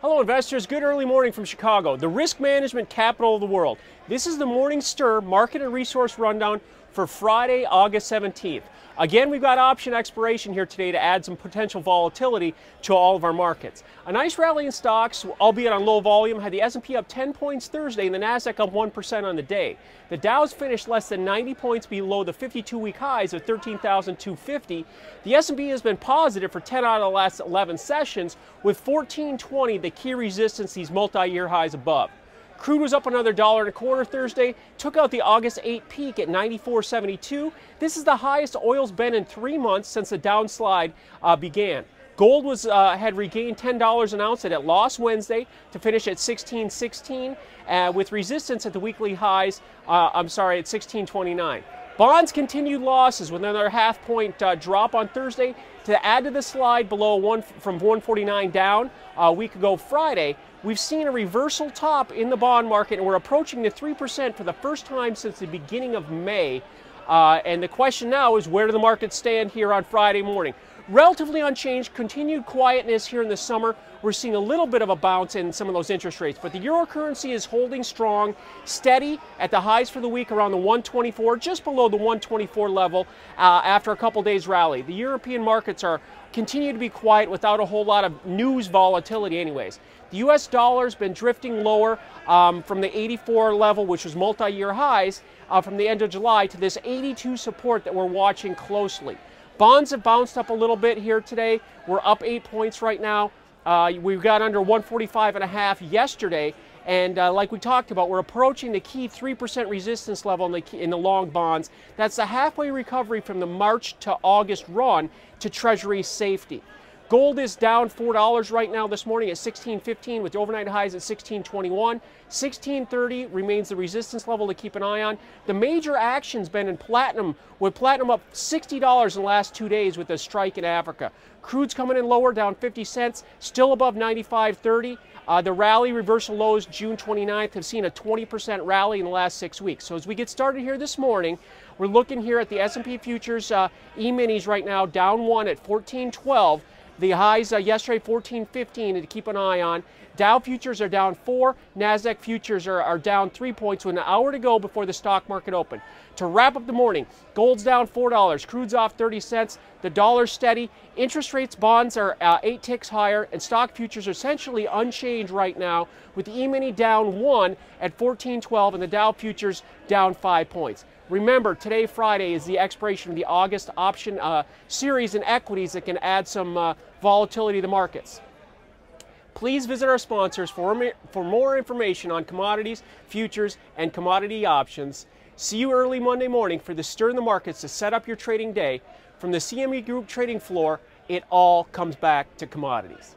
Hello investors, good early morning from Chicago, the risk management capital of the world. This is the Morning Stir Market and Resource Rundown for Friday, August 17th. Again, we've got option expiration here today to add some potential volatility to all of our markets. A nice rally in stocks, albeit on low volume, had the S&P up 10 points Thursday and the Nasdaq up 1% on the day. The Dow's finished less than 90 points below the 52-week highs of 13,250. The S&P has been positive for 10 out of the last 11 sessions, with 1420 the key resistance, these multi-year highs above. Crude was up another $1.25 Thursday, took out the August 8 peak at 94.72. This is the highest oil's been in 3 months since the downslide began. Gold had regained $10 an ounce. It had lost Wednesday to finish at 16.16, with resistance at the weekly highs, at 16.29. Bonds continued losses with another half-point drop on Thursday to add to the slide below from 149 down a week ago Friday. We've seen a reversal top in the bond market, and we're approaching the 3% for the first time since the beginning of May. And the question now is, where do the markets stand here on Friday morning? Relatively unchanged, continued quietness here in the summer. We're seeing a little bit of a bounce in some of those interest rates, but the euro currency is holding strong, steady at the highs for the week around the 124, just below the 124 level after a couple days rally. The European markets continue to be quiet without a whole lot of news volatility anyways. The US dollar's been drifting lower from the 84 level, which was multi-year highs from the end of July, to this 82 support that we're watching closely. Bonds have bounced up a little bit here today. We're up 8 points right now. We've got under 145.5 yesterday, and like we talked about, we're approaching the key 3% resistance level in the long bonds. That's the halfway recovery from the March to August run to Treasury safety. Gold is down $4 right now this morning at 16.15, with the overnight highs at 16.21. 16.30 remains the resistance level to keep an eye on. The major action's been in platinum, with platinum up $60 in the last 2 days with the strike in Africa. Crude's coming in lower, down 50 cents, still above 95.30. The rally reversal lows June 29th have seen a 20% rally in the last 6 weeks. So as we get started here this morning, we're looking here at the S&P futures E-minis right now, down 1 at 14.12. The highs yesterday, 14.15, to keep an eye on. Dow futures are down 4. NASDAQ futures are down 3 points with an hour to go before the stock market open. To wrap up the morning, gold's down $4. Crude's off 30 cents. The dollar's steady. Interest rates, bonds are 8 ticks higher, and stock futures are essentially unchanged right now, with the E-mini down 1 at 14.12 and the Dow futures down 5 points. Remember, today, Friday, is the expiration of the August option series in equities that can add some volatility to the markets. Please visit our sponsors for more information on commodities, futures, and commodity options. See you early Monday morning for the Stir in the Markets to set up your trading day. From the CME Group trading floor, it all comes back to commodities.